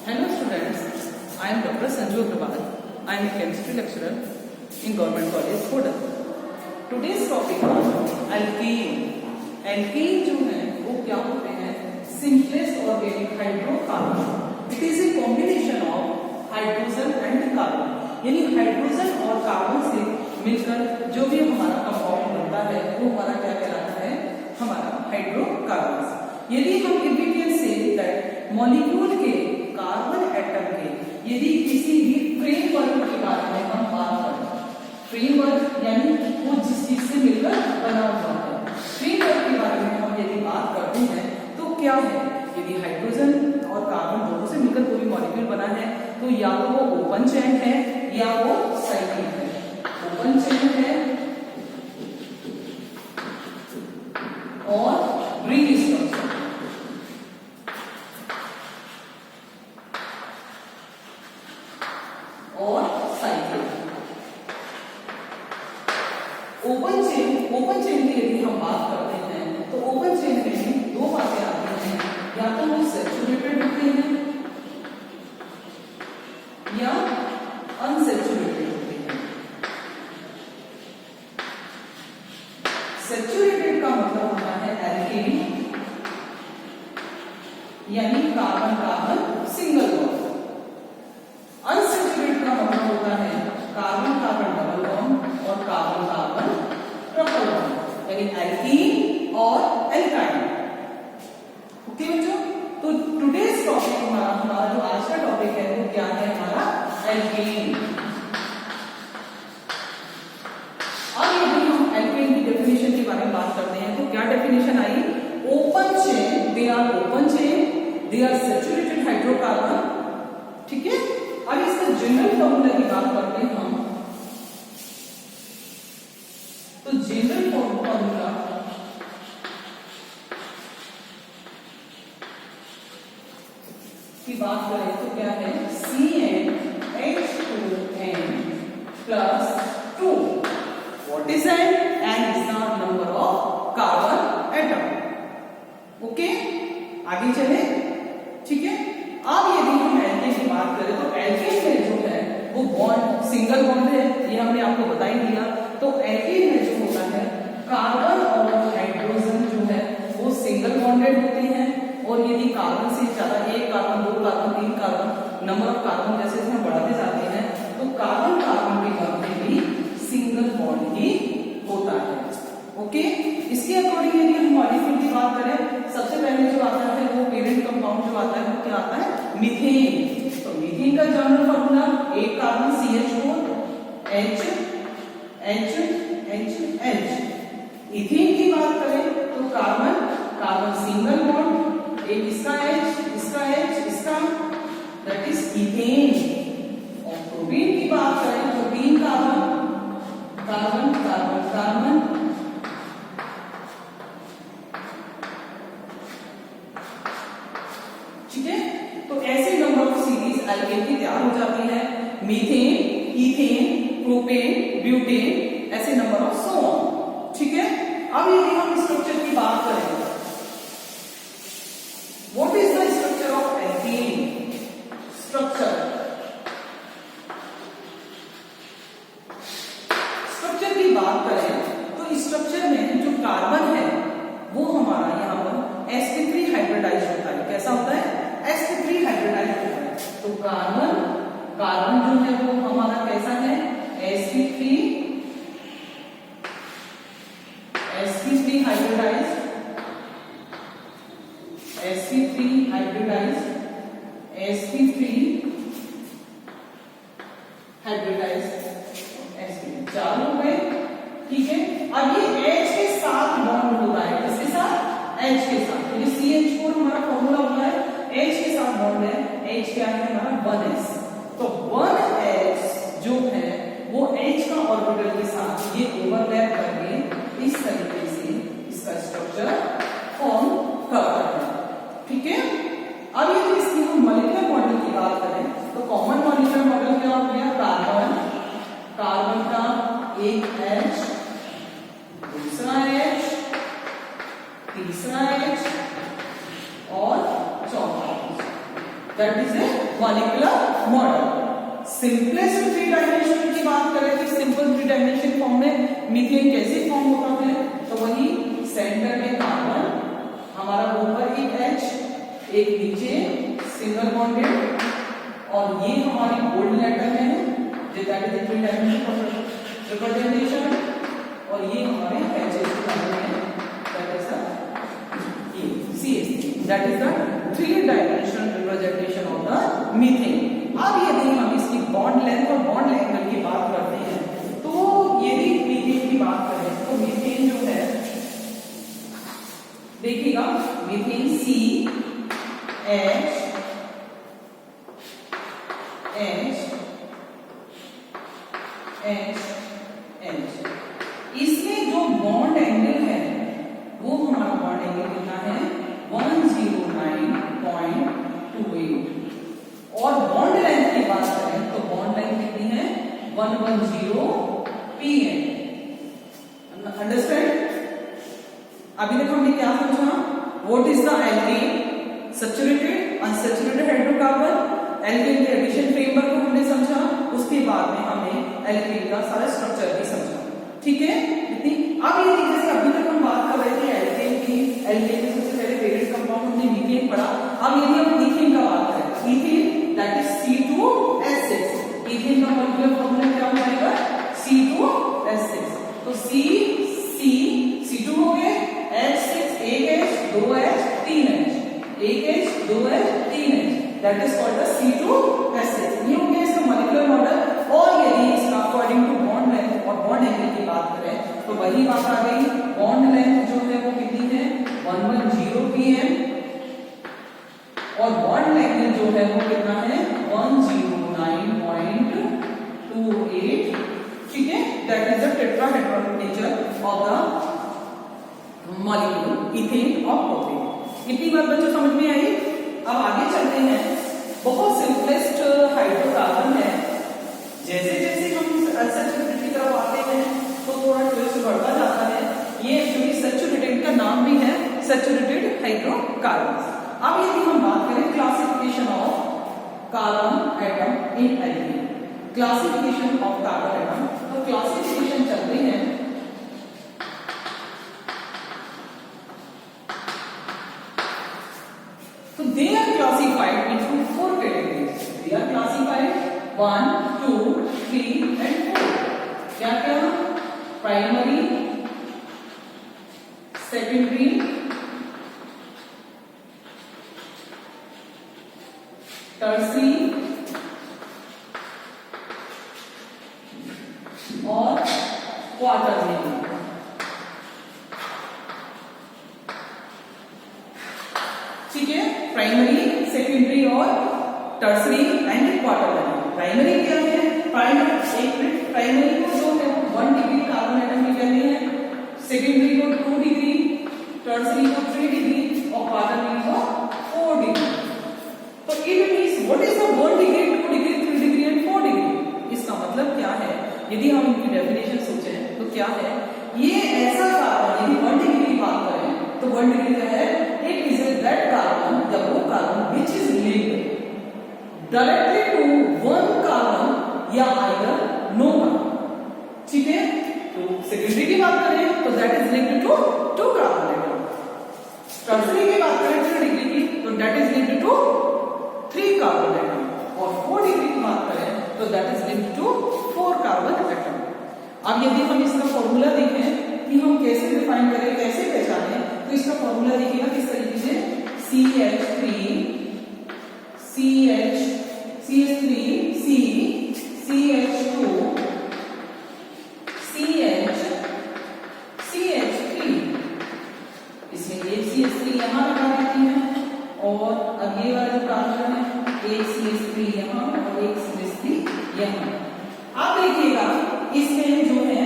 Hello students, I am Dr. Sanju Agrawal. I am a chemistry lecturer in Government College, Koda. Today's topic is alkene. Alkene जो है वो क्या होते हैं? Simplest organic hydrocarbon. It is a combination of hydrogen and carbon. यानी hydrogen और carbon से मिलकर जो भी हमारा कंपाउंड बनता है वो हमारा क्या कहलाता है? हमारा हाइड्रोकार्बन. यदि हम इनविटेड से दैट मॉलिक्यूल के कार्बन एटम के यदि किसी भी फ्रेमवर्क के बारे में हम बात करें, फ्रेमवर्क यानी वो जिस चीज से मिलकर बना हुआ है, फ्रेमवर्क के बारे में हम यदि बात करते हैं तो क्या है? यदि हाइड्रोजन और कार्बन दोनों से मिलकर कोई मॉलिक्यूल बना है तो या तो वो ओपन चेन है या वो साइक्लिक है. ओपन चेन है और रिंग स्ट्रक्चर. और साइकिल. ओपन चेन की यदि हम बात करते हैं तो ओपन चेन में दो बातें आती हैं, या तो वो सैचुरेटेड होते हैं या अनसैचुरेटेड होते हैं. सैचुरेटेड का मतलब होता है एल्केन यानी carbon carbon single bond. Unsaturated का मतलब होता है कार्बन कार्बन डबल बॉन्ड और कार्बन कार्बन ट्रिपल बॉन्ड यानी एल्कीन और एल्काइन. ओके बच्चों, तो टुडेज टॉपिक हमारा जो आज का टॉपिक है वो क्या है? हमारा एल्कीन. अब यदि हम एल्कीन की डेफिनेशन के बारे में बात करते हैं तो क्या डेफिनेशन आई? Open chain, they are open chain, they are saturated hydrocarbon. ठीक है. अब इसका जनरल फॉर्मूला की बात करते हैं हम, तो जनरल फॉर्मूला की बात करें तो क्या है? CnH2n plus 2. What is n? n is the number of carbon atom. Okay, आगे चले. ठीक है. अब यदि हम एल्केन की बात करें तो एल्केन में जो है वो बॉन्ड सिंगल बॉन्ड है, ये हमने आपको बता ही दिया. तो एल्केन में जो होता है कार्बन और हाइड्रोजन जो है वो सिंगल बॉन्डेड होते हैं, और यदि कार्बन से ज्यादा, एक कार्बन, दो कार्बन, तीन कार्बन, नंबर ऑफ कार्बन जैसे जैसे हम बढ़ाते जाते हैं तो कार्बन कार्बन के मध्य भी सिंगल बॉन्ड ही होता है. ओके. इसके अकॉर्डिंग यदि हम मॉलिक्यूल की बात करें, सबसे पहले जो आता है वो पेरेंट कंपाउंड जो आता है वो क्या आता है? मीथेन. तो मीथेन का जनरल फॉर्मूला एक carbon CH4 H H H H. Ethane की बात करें तो कार्बन कार्बन सिंगल बॉन्ड, एक इसका H इसका H इसका, दैट इज इथेन. और प्रोटीन की बात करें तो तीन कार्बन कार्बन कार्बन कार्बन, ठीक है. तो ऐसे नंबर ऑफ सीरीज एल्केन की तैयार हो जाती है. मीथेन, इथेन, प्रोपेन, ब्यूटेन, ऐसे नंबर ऑफ सो ऑन. ठीक है. अब यदि हम स्ट्रक्चर की बात करें, what is the structure of alkene? Structure की बात करें तो स्ट्रक्चर में जो कार्बन है वो हमारा यहाँ पर sp3 हाइब्रिडाइज होता है. कैसा होता है? sp3 हाइब्रिडाइज होता है. तो कार्बन जो है वो हमारा कैसा है? sp3 hybridise, sp3 hybridise, sp3 hybridise, sp3 चार हो गए. ठीक है. अब ये H के साथ बॉन्ड होता है. किसके साथ? H के साथ. तो ये CH4 हमारा फॉर्मूला होता है, H के साथ बॉन्ड है. H क्या है हमारा? 1s. तो 1s जो है वो H का ऑर्बिटल के साथ ये ओवरलैप करके इस तरीके से इसका स्ट्रक्चर फॉर्म करता है. ठीक है. अब यदि इसकी हम मॉलिक्यूलर मॉडल की बात करें तो कॉमन मॉलिक्यूलर मॉडल क्या हो गया? कार्बन, कार्बन का एक H, दूसरा H, तीसरा H और चौथा H. That is a molecular model. Simplest three dimension की बात करें तो सिंपल थ्री डायमेंशन फॉर्म में मीथेन कैसे फॉर्म होता है, तो वही सेंटर में कार्बन, हमारा ऊपर एक H, एक नीचे सिंगल बॉन्डेड, और ये हमारी गोल्ड लेटर है जो that is three dimension representation, और ये हमारे H's है दैट इज ये CH, that is the three dimensional representation of the methane. अब यदि हम इसकी बॉन्ड लेंथ और बॉन्ड एंगल की बात करते हैं तो यदि मीथेन की बात करें तो मीथेन जो है देखिएगा, मीथेन CH इसमें जो बॉन्ड एंगल है वो हमारा बॉन्ड एंगल कितना है 109.28, और बॉन्ड लेंथ की बात करें तो बॉन्ड लेंथ कितनी है 110 pm। अंडरस्टैंड? अभी तक हमने क्या समझा, what is the alkane, saturated unsaturated hydrocarbon, alkane के एडिशन फ्रेमवर्क को हमने समझा, उसके बाद में हमने एल्केन का सारा स्ट्रक्चर भी समझा। ठीक है इतनी। अब ये जैसे अभी तक हम बात कर रहे थे एल्केन की, एल्केन में सबसे पहले पेरेंट कंपाउंड हमने मीथेन पढ़ा। अब यदि हम ईथेन का बात करें, ethane that is C2H6, ethane का मॉलिक्यूलर फॉर्मूला क्या हो जाएगा C2H6, तो C2 हो गए, H6 एक H, दो H, तीन H, एक H, दो H, तीन H, that is called the C2H6। ये हो गया इसका मॉलिक्यूलर मॉडल। और यदि इसका अकॉर्डिंग टू बॉन्ड लेंथ और बॉन्ड एंगल की बात करें तो वही बात आ गई, बॉन्ड लेंथ जो है वो कितनी है 110 pm, और बॉन्ड एंगल जो है वो कितना है 109.28, ठीक है, that is the tetrahedral nature of the molecule ethane और प्रोपेन। इतनी बात बच्चों समझ में आई। अब आगे चलते हैं, बहुत सिंपलेस्ट हाइड्रोकार्बन है, जैसे जैसे हम अनसैचुरेटेड की तरफ आते हैं तो थोड़ा ट्विस्ट बढ़ता जाता है। ये एक्चुअली सैचुरेटेड का नाम भी है, सैचुरेटेड हाइड्रोकार्बन। अब यदि हम बात करें classification of carbon atom in alkane, classification of carbon atom, तो क्लासिफिकेशन चलते हैं। So they are classified into four categories. They are classified 1, 2, 3 and 4. क्या क्या? Primary, secondary, tertiary और quaternary। ठीक है, प्राइमरी, सेकेंडरी और टर्सरी एंड क्वार्टरनरी। प्राइमरी क्या है? प्राइमरी को जो है 1 डिग्री कार्बन एटम की करनी है, सेकेंडरी को 2 डिग्री, टर्सरी को 3 डिग्री और क्वार्टरनरी को 4 डिग्री। तो it means what is the 1 degree, 2 degree, 3 degree and 4 degree? इसका मतलब क्या है? यदि हम इनकी डेफिनेशन सोचें तो क्या है, ये ऐसा कार्बन यदि 1 डिग्री की बात करें तो 1 डिग्री क्या है, इट इज दैट कार्बन या वो carbon which is linked directly to one carbon या आइदर नो कार्बन। ठीक है, तो सेकेंडरी की बात करें तो that is linked to 2 carbon atom, tertiary की बात करें 3 डिग्री की तो that is linked to 3 carbon atom, और 4 डिग्री की बात करें तो that is linked to 4 carbon atom. अब यदि हम इसका फॉर्मूला देखें कि हम कैसे डिफाइन करें, कैसे पहचानें, तो इसका फॉर्मूला देखिएगा किस तरीके से, CH3 C CH2 CH3। इसमें एक CH3 यहाँ लगा देती है, और अब ये वाला जो कार्बन है एक CH3 यहाँ और एक CH3 यहाँ। अब देखिएगा इसमें जो है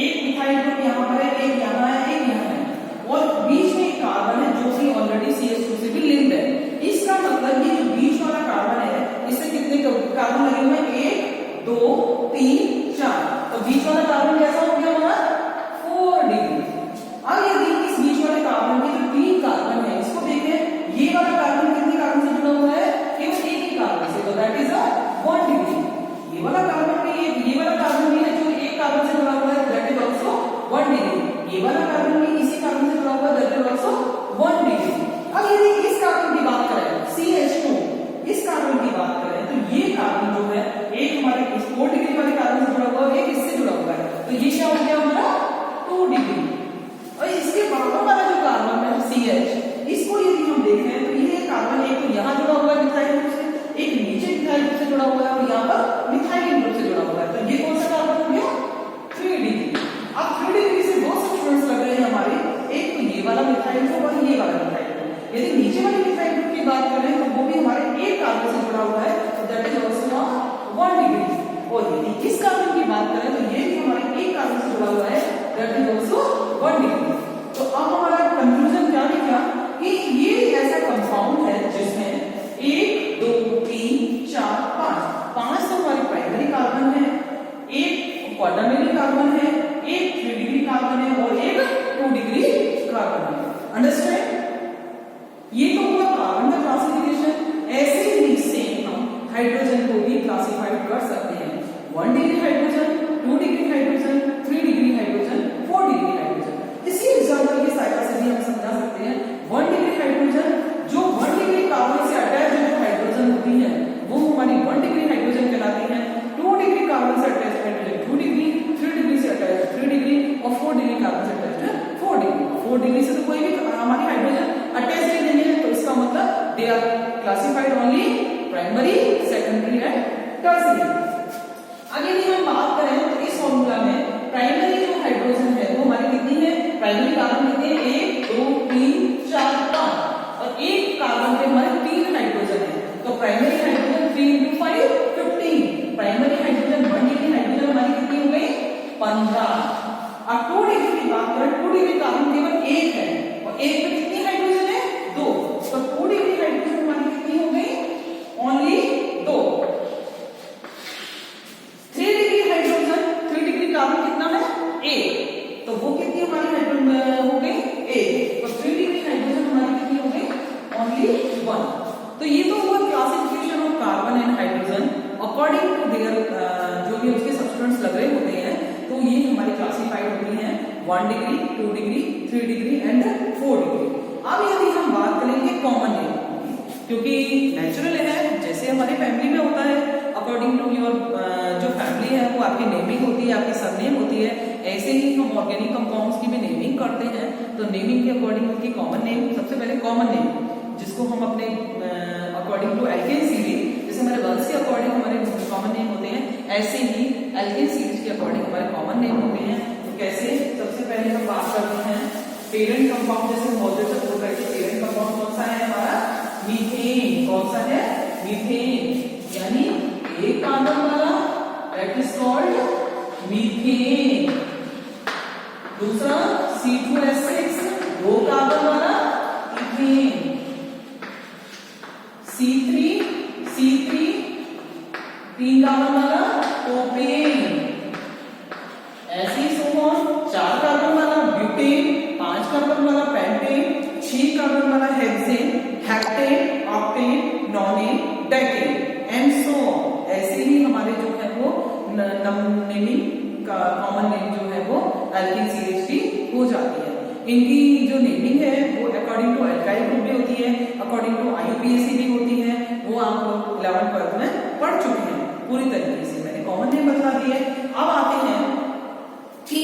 एक मिथाइल ग्रुप यहाँ पर है, एक यहाँ है, एक यहाँ है, और बीच में एक कार्बन है जो कि ऑलरेडी CH2 से भी लिंक्ड है। इसका मतलब ये जो बीच वाला कार्बन है इससे कितने कार्बन लगे हुए हैं, 1 2 3 4, तो बीच वाला कार्बन कैसा हो गया हमारा 4 डिग्री। अब यदि इस बीच वाले कार्बन के जो 3 कार्बन है इसको देखें, ये वाला कार्बन कितने कार्बन से जुड़ा हुआ है, केवल एक ही कार्बन से, तो दैट हो गया हमारा 2 डिग्री। और इसके बराबर वाला जो कार्बन है CH, इसको यदि हम देखें तो ये कार्बन एक तो यहाँ जुड़ा हुआ है मिथाइल ग्रुप से, एक नीचे मिथाइल ग्रुप से जुड़ा हुआ है और यहाँ पर मिथाइल ग्रुप से जुड़ा हुआ है। तो ये कौन सा कार्बन हो गया 3 डिग्री। अब 3 डिग्री से दो सब्स्टिट्यूएंट्स लग रहे हैं हमारे, एक तो ये वाला मिथाइल ग्रुप और ये वाला मिथाइल ग्रुप। यदि नीचे वाले मिथाइल ग्रुप की बात करें तो वो भी हमारे एक कार्बन से जुड़ा हुआ है, तो दैट इज आल्सो 1 डिग्री। और यदि इस कार्बन की बात करें तो ये भी हमारे एक कार्बन से जुड़ा हुआ है, दैट इज आल्सो 1 डिग्री। तो अब हमारा कंक्लूजन क्या निकला कि ये ऐसा कंपाउंड है जिसमें 1 2 3 4 5 तो हमारे प्राइमरी कार्बन है, एक क्वाटरनरी कार्बन है, एक 3 डिग्री कार्बन है और एक 2 डिग्री कार्बन है। अंडरस्टैंड? ये तो हुआ कार्बन का क्लासिफिकेशन। ऐसे ही सेम हम हाइड्रोजन को भी क्लासिफाइड कर सकते हैं। 1 degree hydrogen, 2 degree hydrogen, 3 degree hydrogen, 4 degree hydrogen. इसी एग्जांपल की सहायता से भी हम समझा सकते हैं 1 डिग्री हाइड्रोजन, जो 1 डिग्री कार्बन से अटैच जो हाइड्रोजन होती है वो हमारी 1 डिग्री हाइड्रोजन कहलाती है। 2 डिग्री कार्बन से अटैच हाइड्रोजन 2 डिग्री, 3 डिग्री से अटैच 3 डिग्री और 4 डिग्री कार्बन से अटैच 4 डिग्री। 4 डिग्री से तो कोई भी हमारी हाइड्रोजन अटैच नहीं है, तो इसका मतलब they are classified only primary, secondary and tertiary. आगे यदि हम बात करें तो इस फॉर्मूला में प्राइमरी जो हाइड्रोजन है वो हमारी कितनी है, प्राइमरी कार्बन कितने हैं 1 2 3 4 5 और एक कार्बन पे हमारे 3 हाइड्रोजन है, तो primary hydrogen 3 into 5 15। Primary hydrogen 1 degree hydrogen हमारी कितनी हो गई 15। अब 2 डिग्री की बात करें, 2 डिग्री कार्बन केवल एक है और एक में कितनी हाइड्रोजन है 2, तो 2 डिग्री हाइड्रोजन हमारी कितनी हो गई only 2। 3 degree hydrogen, 3 degree carbon कितना है 1, तो वो कितनी हमारी हाइड्रोजन हो गई 1, तो 3 डिग्री हाइड्रोजन हमारी कितनी हो गई ओनली 1। तो ये तो हुआ classification of carbon and hydrogen according to their जो भी उसके सब्स्टिट्यूएंट्स लग रहे होते हैं, तो ये हमारी क्लासिफाइड होती हैं 1 degree, 2 degree, 3 degree and 4 degree. अब यदि हम बात करेंगे कॉमन नेम, क्योंकि नेचुरल है जैसे हमारी फैमिली में होता है, अकॉर्डिंग टू योर जो फैमिली है वो आपकी नेमिंग होती है, आपकी सरनेम होती है, ऐसे ही हम ऑर्गेनिक कंपाउंड्स की भी नेमिंग करते हैं। तो नेमिंग के अकॉर्डिंग उनकी कॉमन नेम, सबसे पहले कॉमन नेम जिसको हम अपने अकॉर्डिंग टू एल्केन सीरीज, जैसे हमारे वंश के अकॉर्डिंग हमारे कॉमन नेम होते हैं, ऐसे ही एल्केन सीरीज के अकॉर्डिंग हमारे कॉमन नेम होते हैं। तो कैसे, सबसे पहले हम बात करते हैं पेरेंट कंपाउंड, जैसे मॉडरेटर बोल रहे थे, पेरेंट कंपाउंड कौन सा है हमारा मीथेन। कौन सा है मीथेन, यानी एक कार्बन वाला दैट इज कॉल्ड मीथेन। दूसरा C2H6 दो कार्बन वाला इथेन। C3 तीन कार्बन वाला प्रोपेन। ऐसे ही सोन 4 कार्बन वाला ब्यूटेन, 5 कार्बन वाला पेंटेन, 6 कार्बन वाला hexane, heptane, octane, nonane, decane and so on. ऐसे ही हमारे जो है वो नेमिंग का कॉमन नेम जो है वो एल्केन सीरीज की हो जाती है। इनकी जो नेमिंग है वो अकॉर्डिंग टू एल्काइल ग्रुप भी होती है, अकॉर्डिंग टू IUPAC भी होती है, वो आप लोग 11th 12th में पढ़ चुके हैं पूरी तरीके से। मैंने कॉमन नेम बता दिए। अब आते हैं कि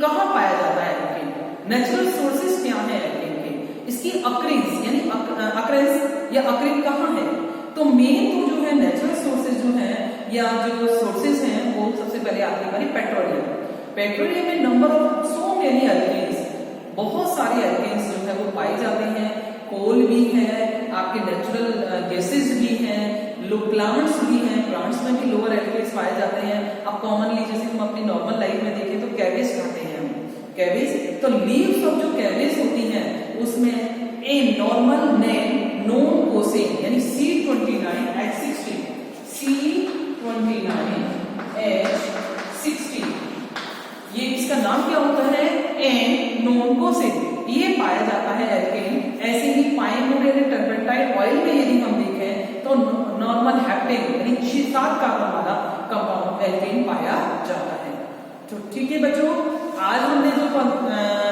कहाँ पाया जाता है एल्केन, नेचुरल सोर्सेज क्या है एल्केन के, इसकी अक्रेंस यानी अक्रेंस या अक्रेन कहाँ है। तो मेन तो जो है नेचुरल सोर्सेज जो है या जो सोर्सेज हैं वो सबसे पहले आती है हमारी पेट्रोलियम। पेट्रोलियम में number of so many alkanes, बहुत सारे एल्केन्स जो है वो पाए जाते हैं। कोल भी है, आपके नेचुरल गैसेस भी हैं, प्लांट्स भी हैं, प्लांट्स में भी लोअर एल्केन्स पाए जाते हैं। अब कॉमनली जैसे हम अपनी नॉर्मल लाइफ में देखें तो कैबेज खाते हैं हम, कैबेज, तो लीव्स ऑफ जो कैबेज होती हैं उसमें ए नॉर्मल नेम नोन कोसेन यानी C29H16 ये इसका नाम क्या होता है एन नोन कोसेन, ये पाया जाता है एल्केन। ऐसे ही पाइन वुड टर्पेंटाइल ऑयल में यदि हम देखें तो नॉर्मल हेप्टेन यानी 6-7 कार्बन वाला कंपाउंड एल्केन पाया जाता है। तो ठीक है बच्चों, आज हमने जो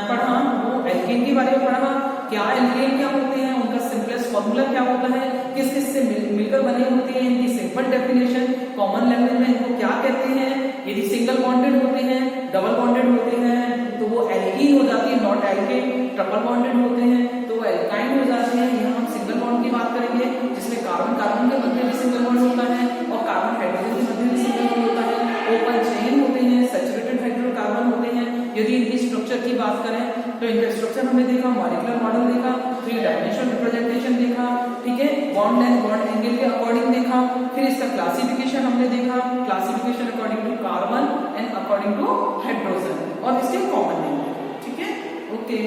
पढ़ा वो एल्केन के बारे में पढ़ा। क्या एल्केन क्या होते हैं, उनका सिंपलेस्ट फॉर्मूला क्या होता है, किस किस से मिलकर बने होते हैं, इनकी सिंपल डेफिनेशन, कॉमन लैंग्वेज में इनको क्या कहते हैं, यदि सिंगल बॉन्डेड होते हैं, डबल बॉन्डेड होते हैं तो वो एल्कीन हो जाती है, नॉट एल्केन, ट्रिपल बॉन्डेड होते हैं तो वो एल्काइन हो जाते हैं। यहाँ हम सिंगल बॉन्ड की बात करेंगे जिसमें कार्बन कार्बन के मध्य भी सिंगल बॉन्ड होता है और कार्बन हाइड्रोजन के मध्य भी सिंगल बॉन्ड होता है। ओपन चेन होते हैं, सैचुरेटेड हाइड्रोकार्बन होते हैं। यदि इनकी स्ट्रक्चर की बात करें तो इनका स्ट्रक्चर हमने देखा, मॉलिक्यूलर मॉडल देखा, 3 डायमेंशनल रिप्रेजेंटेशन देखा, ठीक है, बॉन्ड लेंथ बॉन्ड एंगल के अकॉर्डिंग देखा, फिर इसका क्लासिफिकेशन हमने देखा, classification according to carbon and according to hydrogen और इसके कॉमन नेम, ठीक है, ओके।